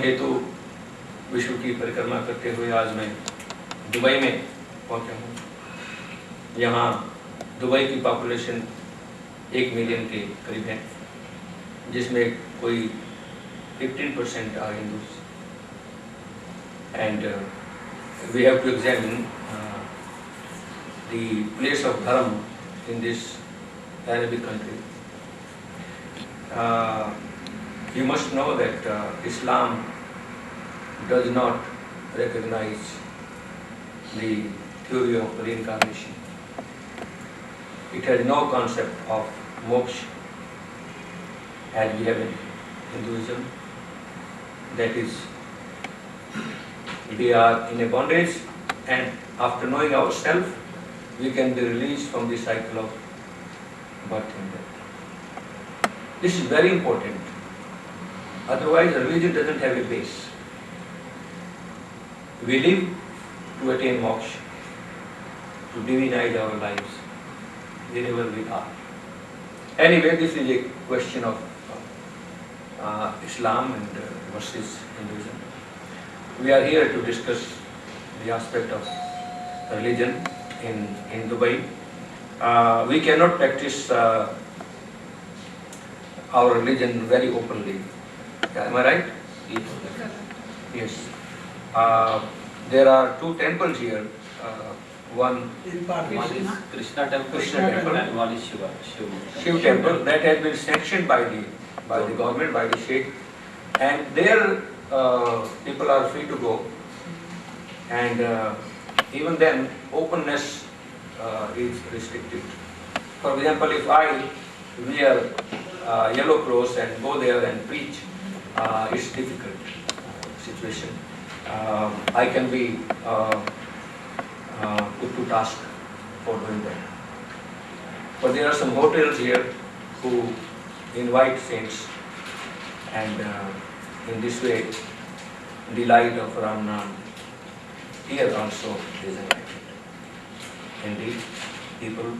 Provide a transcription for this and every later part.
धर्म हेतु विश्व की परिक्रमा करते हुए आज मैं दुबई में पहुंचा हूँ। यहाँ दुबई की पॉपुलेशन 1 मिलियन के करीब है, जिसमें कोई 15% are Hindus, and we have to examine the place of dharma in this Arabic country. You must know that Islam does not recognize the theory of reincarnation. It has no concept of moksha as we have in Hinduism. That is, we are in a bondage, and after knowing ourselves, we can be released from the cycle of birth and death. This is very important. Otherwise, religion doesn't have a base. We live to attain moksha, to divinize our lives wherever we are. Anyway, this is a question of Islam and versus Hinduism. We are here to discuss the aspect of religion in Dubai. We cannot practice our religion very openly. Am I right? Yes. There are 2 temples here. One is Krishna temple, and one is Shiv temple that has been sanctioned by the government, by the Sheikh, and there people are free to go, and even then openness is restricted. For example, if I wear yellow clothes and go there and preach, it's difficult situation. I can be put to task for doing that. But there are some hotels here who invite saints, and in this way the light of Ramnam here also is enlightened in the people's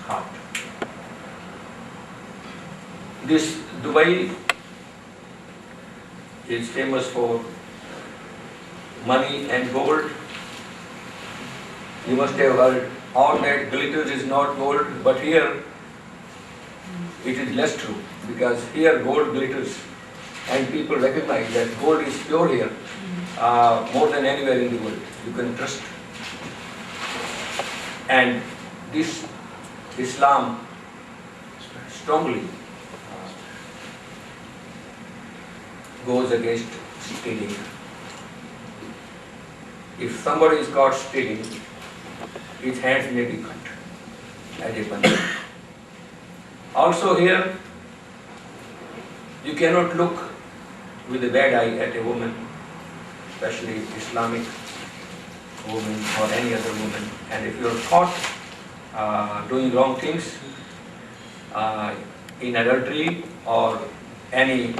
heart. This Dubai is famous for money and gold. You must have heard all that glitters is not gold, but here it is less true, because here gold glitters and people recognize that gold is pure here more than anywhere in the world. You can trust. And this Islam strongly goes against stealing. If somebody is caught stealing, his hands may be cut as a punishment. Also here, you cannot look with a bad eye at a woman, especially Islamic woman or any other woman. And if you are caught doing wrong things in adultery or any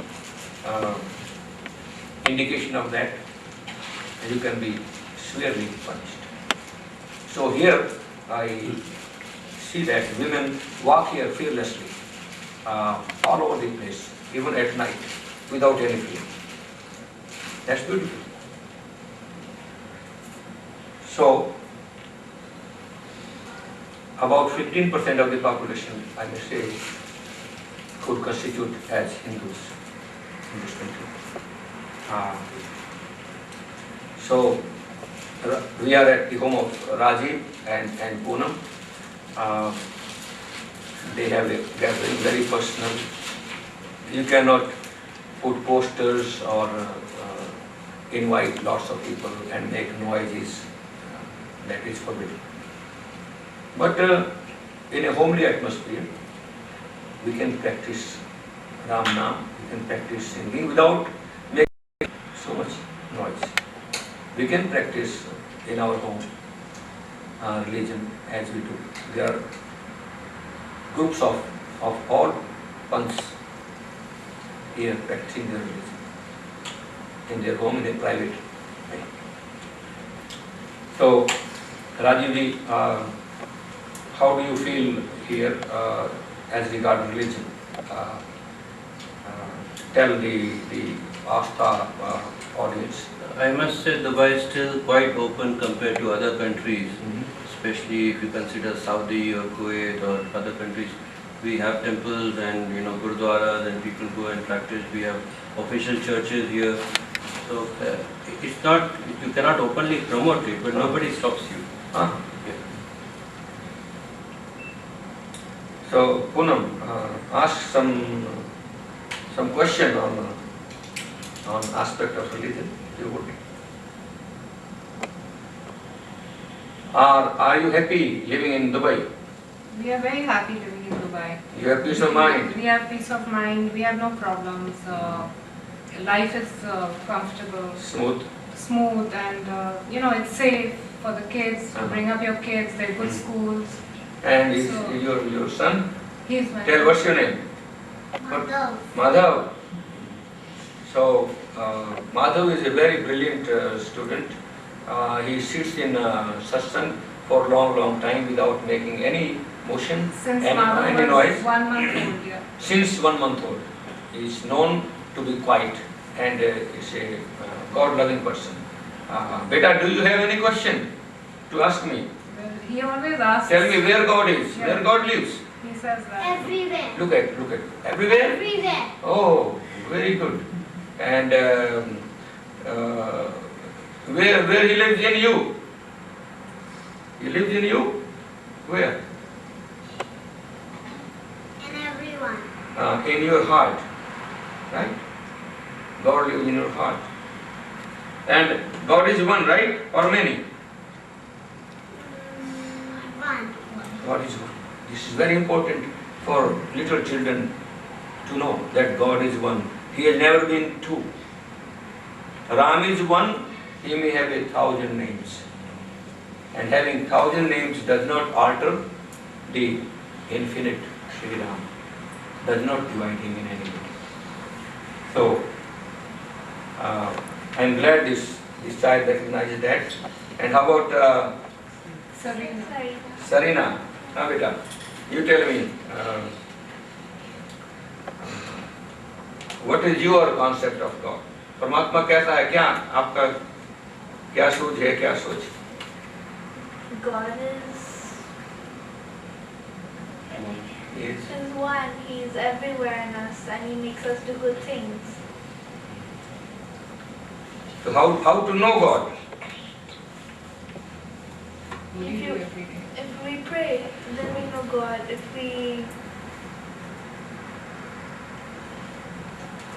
indication of that, you can be severely punished. So here I see that women walk here fearlessly all over the place, even at night, without any fear. That's beautiful. So about 15% of the population, I may say, could constitute as Hindus in this country. So we are at the home of Rajiv and Poonam. They have a gathering, very personal. You cannot put posters or invite lots of people and make noises. That is forbidden. But in a homely atmosphere, we can practice Ram Nam, we can practice singing without making so much noise. We can practice in our home religion as we do. There are groups of all punths here practicing their religion in their home, in a private way. So, Rajivji, how do you feel here as regards religion? Tell Astha audience. I must say Dubai is still quite open compared to other countries, Mhm. especially if you consider Saudi or Kuwait or other countries. We have temples and gurdwaras and people go and practice. We have official churches here. So it's not, you cannot openly promote it, but nobody stops you. Ah. Yeah. So Poonam, ask some question on aspect of religion. You would. Are you happy living in Dubai? We are very happy living in Dubai. You have peace of mind. We have peace of mind. We have no problems. Life is comfortable, Smooth. and it's safe for the kids to bring up your kids. They're good schools. And is So- your son? He's my Tell what's your name? Madhav. Madhav. So Madhav is a very brilliant student. He sits in satsang for long time without making any motion, Since any Madhav noise. was 1 month old, yeah. Since 1 month old. He is known to be quiet and is a God-loving person. Beta, do you have any question to ask me? Well, he always asks. Tell me where God is, Yeah. where God lives. He says that. Everywhere. Look at. Everywhere? Everywhere. Oh, very good. And where he lives in you? He lives in you? Where? In everyone. In your heart, right? God lives in your heart. And God is one, right? Or many? One. God is one. This is very important for little children to know that God is one. He has never been two. Ram is one, he may have 1,000 names. And having 1,000 names does not alter the infinite Shri Ram, does not divide him in any way. So, I am glad this child recognizes that. And how about Serena. Sorry. Sarina? Beta, you tell me, what is your concept of God? परमात्मा कैसा है? क्या आपका क्या सोच है? क्या सोच? God is Yes. one. He's everywhere in us, and He makes us do good things. So how to know God? What do you do every day? If we pray, then we know God. If we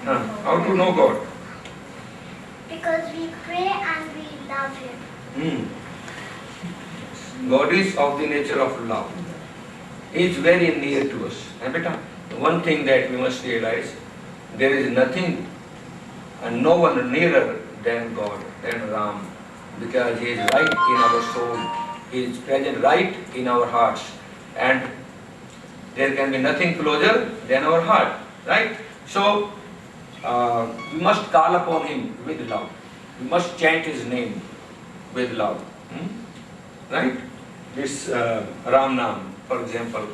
How to know God? Because we pray and we love Him. God is of the nature of love. He is very near to us. And beta, one thing that we must realize, there is nothing and no one nearer than God, than Ram, because He is right in our soul. He is present right in our hearts, and there can be nothing closer than our heart, right? So we must call upon Him with love. We must chant His name with love, right? This Ram Nam, for example,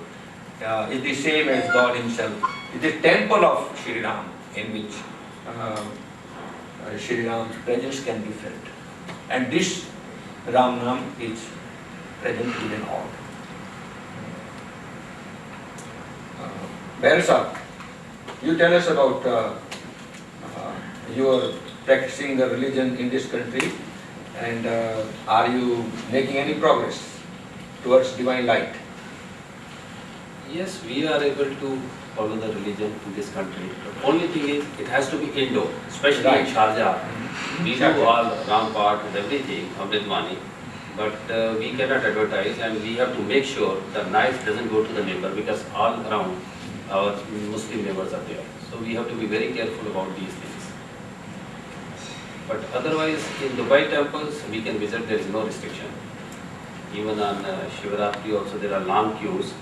is the same as God Himself. It is the temple of Shri Ram, in which Shri Ram's presence can be felt. And this Ram Nam is present within all. Belsa, you tell us about your practicing the religion in this country, and are you making any progress towards divine light? Yes, we are able to follow the religion in this country. The only thing is, it has to be indoor, especially Right. in Sharjah. We do Sharjah. all Rampart and everything, Amritwani, but we cannot advertise, and we have to make sure the knife doesn't go to the neighbor, because all around our Muslim neighbors are there. So we have to be very careful about these things. But otherwise, in Dubai temples, we can visit, there is no restriction. Even on Shivaratri also, there are long queues,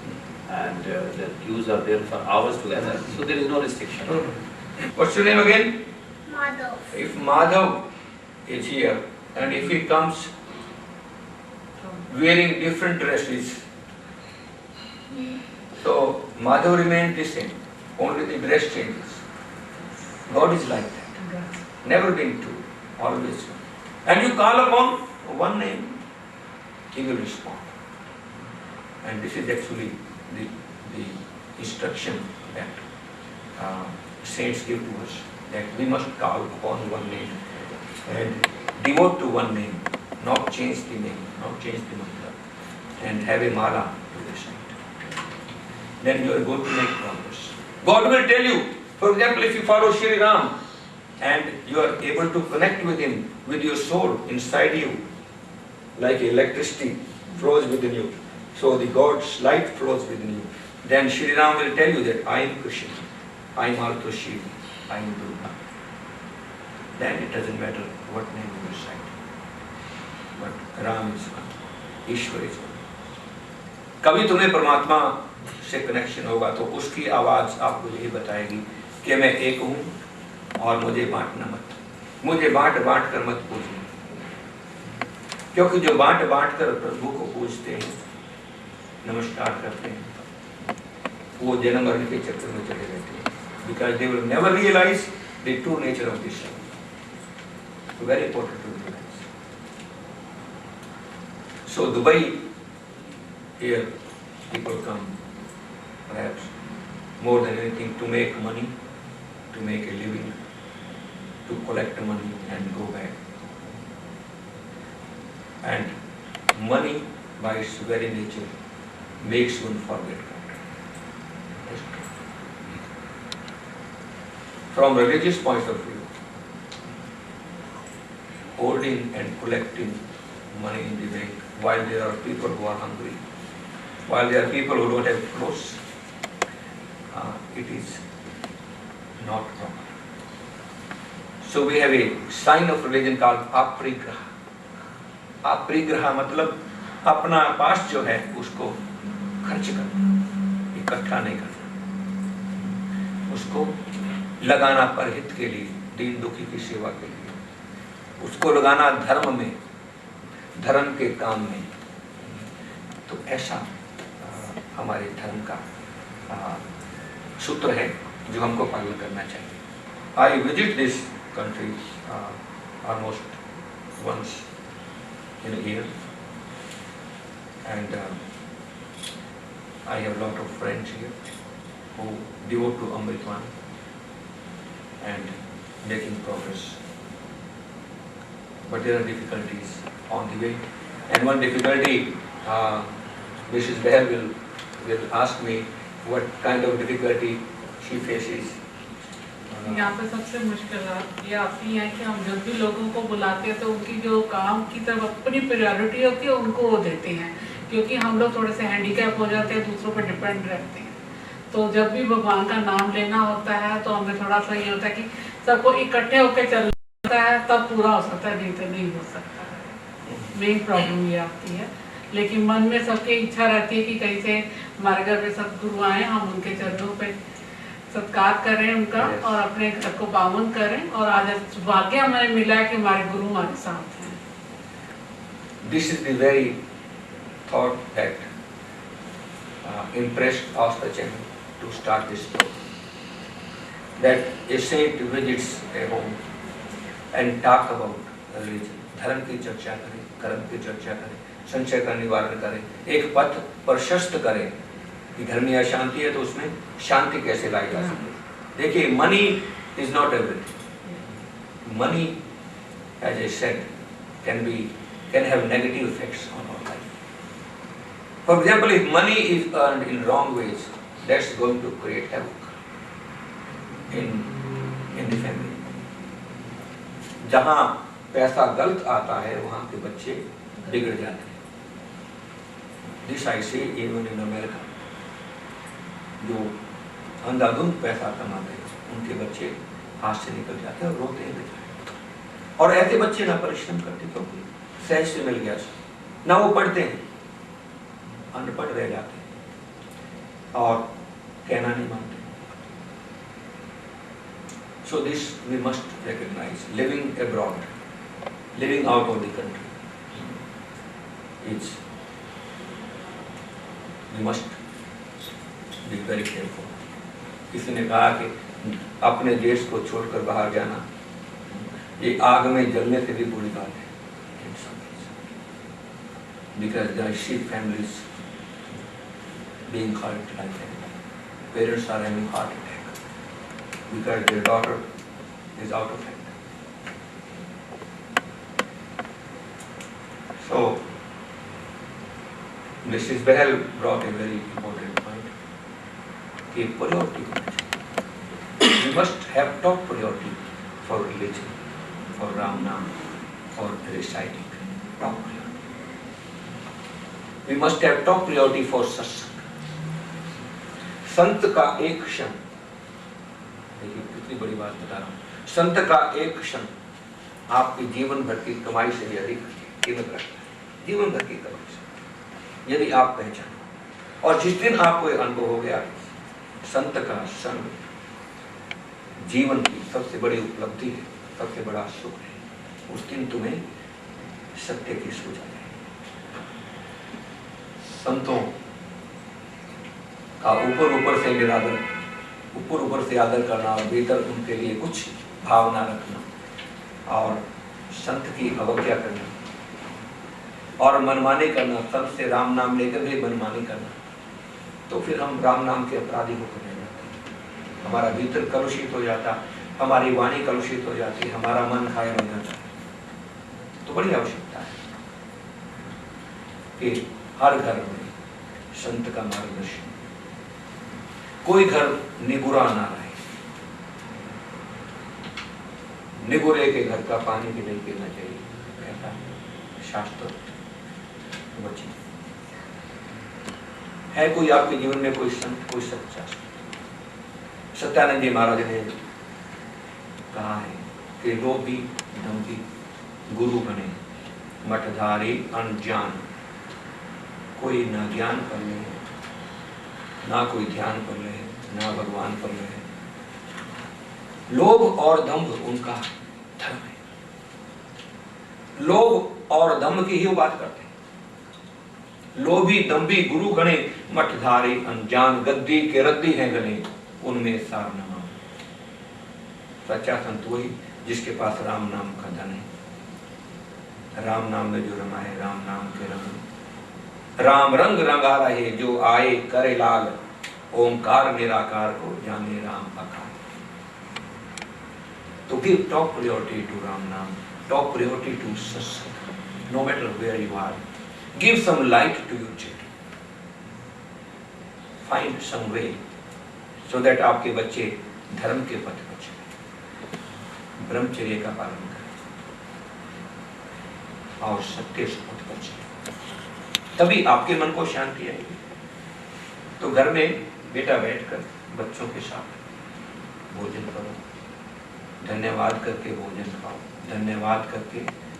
and the queues are there for hours together, so there is no restriction. What's your name again? Madhav. If Madhav is here, and if he comes wearing different dresses, so Madhav remains the same, only the dress changes. God is like that. never been two, always one. And you call upon one name, he will respond. And this is actually the instruction that saints give to us, that we must call upon one name and devote to one name, not change the name, not change the mantra, and have a mala to recite. Then you are going to make progress. God will tell you, for example, if you follow Shri Ram and you are able to connect with him, with your soul inside you, like electricity flows within you, so the God's light flows within you, then Shri Ram will tell you that I am Krishna, I am also Shiva, I am Durga. Then it doesn't matter what name you recite. But Ram is one, Ishwar is one. कभी तुम्हें परमात्मा से connection होगा तो उसकी आवाज आपको यही बताएगी कि मैं एक हूँ और मुझे बांटना मत, मुझे बांट बांट कर मत पूजना, क्योंकि जो बांट बांट कर प्रभु को पूजते हैं, नमस्कार करते हैं, वो जन्म मरण के चक्कर में चले रहते हैं, because they will never realize the true nature of this love. So very important to realize. So Dubai, here people come perhaps more than anything to make money, to make a living, to collect money and go back. And money by its very nature makes one forget God. From religious point of view, holding and collecting money in the bank while there are people who are hungry, while there are people who don't have clothes, it is not proper. So we have a sign of religion called aparigraha. अपरिग्रह मतलब अपना पास जो है उसको खर्च करना, इकट्ठा नहीं करना, उसको लगाना परहित के लिए, दीन दुखी की सेवा के लिए, उसको लगाना धर्म में, धर्म के काम में। तो ऐसा हमारे धर्म का सूत्र है जो हमको पालन करना चाहिए। I visit this country almost once in a year, and I have a lot of friends here who devote to Amritvan and making progress. But there are difficulties on the way, and one difficulty, Mrs. Behr will ask me what kind of difficulty she faces. यहाँ पे सबसे मुश्किल ये आती है कि हम जब भी लोगों को बुलाते हैं तो उनकी जो काम की तरफ अपनी प्रायोरिटी होती है उनको वो देते हैं, क्योंकि हम लोग थोड़े से हैंडीकैप हो जाते हैं, दूसरों पर डिपेंड रहते हैं। तो जब भी भगवान का नाम लेना होता है तो हमें थोड़ा सा ये होता है कि सबको इकट्ठे होकर चलता है तब पूरा हो सकता है, नहीं तो नहीं हो सकता है। मेन प्रॉब्लम ये आती है, लेकिन मन में सबकी इच्छा रहती है कि कहीं से हमारे घर पे सदगुरु आए, हम उनके चरणों पे सत्कार करें उनका और अपने घर को पावन करें, और आज भाग्य हमें मिला है कि हमारे गुरु हमारे साथ हैं। This is the very thought that impressed Astachan to start this program. That a saint visits a home and talk about religion, धर्म की चर्चा करें, कर्म की चर्चा करें, संशय का निवारण करें, एक पथ प्रशस्त करें कि घर में अशांति है तो उसमें शांति कैसे लाई जा सकती। देखिए, money is not everything. Money, as I said, can have negative effects on our life. For example, if money is earned in wrong ways, that's going to create havoc in the family. जहाँ पैसा गलत आता है वहाँ के बच्चे बिगड़ जाते हैं। This I say even in America. जो अंधाधुंध पैसा कमाते हैं उनके बच्चे हाथ से निकल जाते हैं और रोते हैं बेचारे। और ऐसे बच्चे ना परिश्रम करते क्योंकि सहज से मिल गया, ना वो पढ़ते हैं, अनपढ़ रह जाते हैं और कहना नहीं मानते। So this we must recognize. Living abroad, living out of the country, is we must be very careful. किसी ने कहा कि अपने देश को छोड़कर बाहर जाना ये आग में जलने से भी बुरी बात है, because there are sheep families being hurt like that. Parents are having heart attack because their daughter is out of hand. So Mrs. Behel brought a very important point. कि priority होना चाहिए. We must have top priority for religion, for Ram Naam, for reciting. Top priority. We must have top priority for satsang. संत का एक क्षण, देखिए कितनी बड़ी बात बता रहा हूं, संत का एक क्षण आपकी जीवन भर की कमाई से भी अधिक कीमत रखता है, जीवन भर की कमाई से, यदि आप पहचानो। और जिस दिन आपको यह अनुभव हो गया संत का संग जीवन की सबसे बड़ी उपलब्धि है, सबसे बड़ा सुख है, उस दिन तुम्हें सत्य की सूझ आ जाएगी। संतों का ऊपर से निरादर, ऊपर से आदर करना और भीतर उनके लिए कुछ भावना रखना और संत की अवज्ञा करना और मनमानी करना, संत से राम नाम लेकर भी मनमानी करना, तो फिर हम राम नाम के अपराधी होकर रह जाते हैं। हमारा भीतर कलुषित हो जाता, हमारी वाणी कलुषित हो जाती, हमारा मन घायल हो जाता। तो बड़ी आवश्यकता है कि हर घर में संत का मार्गदर्शन, कोई घर निगुरा ना रहे, निगुरे के घर का पानी भी नहीं पीना चाहिए, कहता है शास्त्र वचन। है कोई आपके जीवन में कोई संत, कोई सच्चा संत? सत्यानंद जी महाराज ने कहा है कि लोभी दंभी गुरु बने मठधारी अनजान, कोई ना ज्ञान पर ले, ना कोई ध्यान पर ले, ना भगवान पर ले। लोभ और दंभ उनका धर्म है, लोभ और दंभ की ही बात करते हैं। लोभी दंभी गुरु गणे मठधारी अनजान, गद्दी के रद्दी हैं गले उनमें सार न मानो। सच्चा संत वही जिसके पास राम नाम का धन है, राम नाम में जो रमा है, राम नाम के रंग, राम रंग रंगा रहे जो आए करे लाल, ओंकार निराकार को जाने राम आकार। तो give top priority to Ram naam, top priority to satsang, no matter where you are. Give some light to your children, find some way so that आपके बच्चे धर्म के पथ पर चले, ब्रह्मचर्य का पालन करें और सत्य से पथ पर चले, तभी आपके मन को शांति आएगी। तो घर में बेटा बैठकर बच्चों के साथ भोजन करो, धन्यवाद करके भोजन खाओ, धन्यवाद करके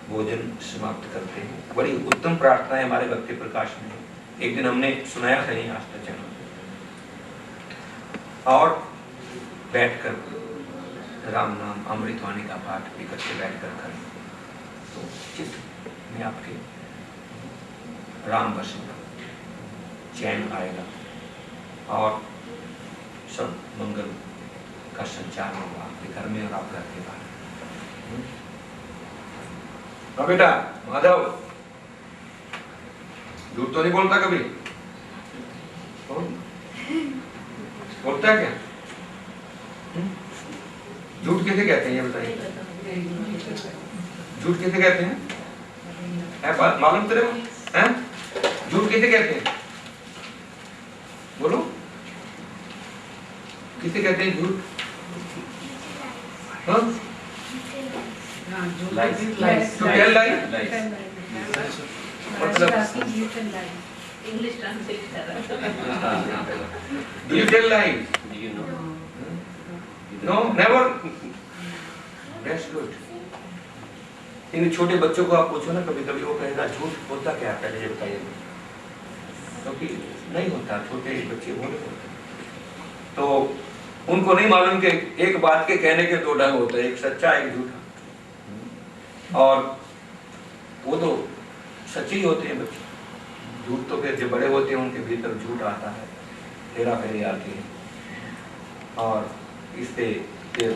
भोजन समाप्त करते हैं। बड़ी उत्तम प्रार्थना है हमारे भक्ति प्रकाश में, एक दिन हमने सुनाया था नहीं आस्था चैनल, और बैठकर राम नाम अमृतवाणी का पाठ इकट्ठे बैठकर करें तो चित्त में आपके राम बसेगा, चैन आएगा और सब मंगल का संचार होगा आपके घर में और आप घर के बाहर। हाँ बेटा माधव, झूठ तो नहीं बोलता कभी? बोलता है क्या? झूठ किसे कहते हैं ये बताइए? झूठ किसे कहते हैं? मालूम तेरे को? हैं? झूठ किसे कहते हैं? बोलो, किसे कहते हैं झूठ? हाँ? To tell lie? मतलब इंग्लिश ट्रांसलेट कर रहा है। Do you tell lies? Do you know? No, never. That's good. इन छोटे बच्चों को आप पूछो ना कभी कभी, वो कहेगा झूठ होता क्या है, पहले ये बताइए। क्योंकि नहीं होता, छोटे बच्चे बोले होते, तो उनको नहीं मालूम कि एक बात के कहने के दो ढंग होते हैं, एक सच्चा एक झूठा, और वो तो सच्चे ही होते हैं बच्चे। झूठ तो फिर जो बड़े होते हैं उनके भीतर झूठ आता है, हेरा फेरी आती है, और इससे फिर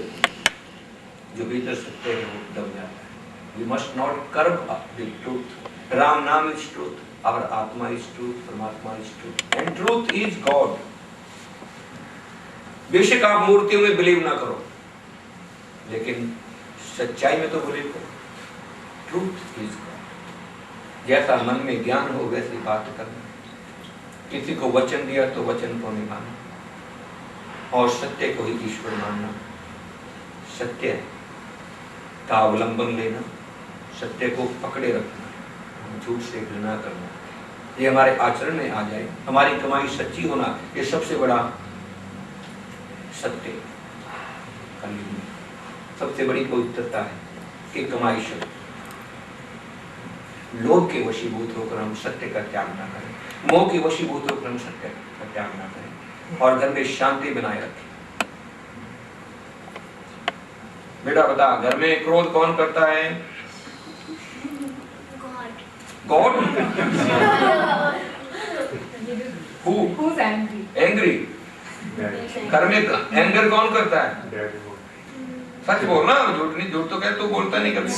जो भीतर सत्य है वो दब जाता है। We must not curb the truth. Ram naam is truth, our atma is truth, paramatma is truth and truth is God. बेशक आप मूर्तियों में बिलीव ना करो, लेकिन सच्चाई में तो बिलीव करो। Truth is God. जैसा मन में ज्ञान हो वैसी बात करना। किसी को वचन दिया तो वचन को निभाना और सत्य को ही ईश्वर मानना। सत्य का अवलंबन लेना, सत्य को पकड़े रखना, झूठ से घृणा करना, ये हमारे आचरण में आ जाए। हमारी कमाई सच्ची होना, ये सबसे बड़ा सत्य कलयुग में सबसे बड़ी पवित्रता है कि कमाई सत्य। लोभ के वशीभूत होकर हम सत्य का त्याग ना करें, मोह के वशीभूत होकर हम सत्य का त्याग ना करें और घर में शांति बनाए रखें। बेटा बता, घर में क्रोध कौन करता है? गॉड। Who's angry? एंग्री। घर में एंगर कौन करता है? सच बोलना, झूठ नहीं। झूठ तो कह तू बोलता नहीं कभी।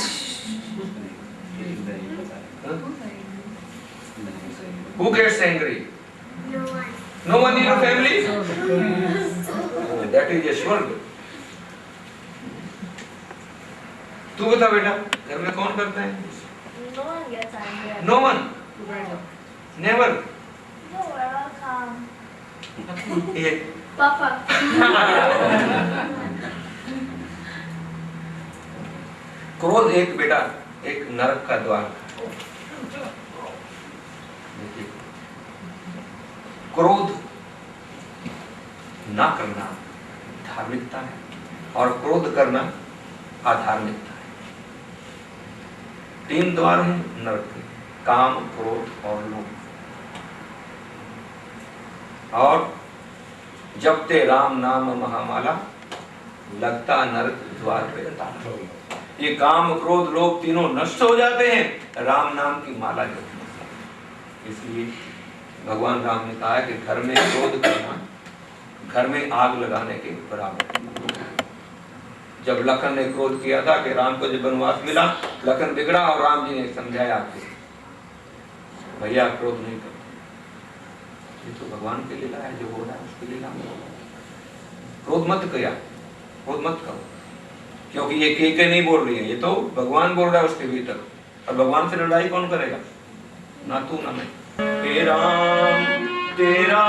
Who gets angry? No one. No one in your family? That is a स्वर्ग। तू बता बेटा, घर में कौन करता है? No one gets angry. No one. Never. No, we're all calm. ये Papa. क्रोध एक बेटा एक नरक का द्वार। क्रोध ना करना धार्मिकता है और क्रोध करना अधार्मिकता है। 3 द्वार हैं नरक के, काम, क्रोध और लोभ। और जपते राम नाम महामाला, लगता नरक द्वार पे ताला। ये काम, क्रोध, लोभ तीनों नष्ट हो जाते हैं राम नाम की माला जपने से। इसलिए भगवान राम ने कहा है कि घर में क्रोध करना घर में आग लगाने के बराबर। जब लखन ने क्रोध किया था कि राम को जब वनवास मिला, लखन बिगड़ा और राम जी ने समझाया कि भैया क्रोध नहीं करते, ये तो भगवान की लीला है, जो हो रहा है उसकी लीला में क्रोध मत किया, क्रोध मत करो, क्योंकि ये के नहीं बोल रही है, ये तो भगवान बोल रहा है उसके भीतर। और भगवान से लड़ाई कौन करेगा? ना तू ना मैं। हे राम तेरा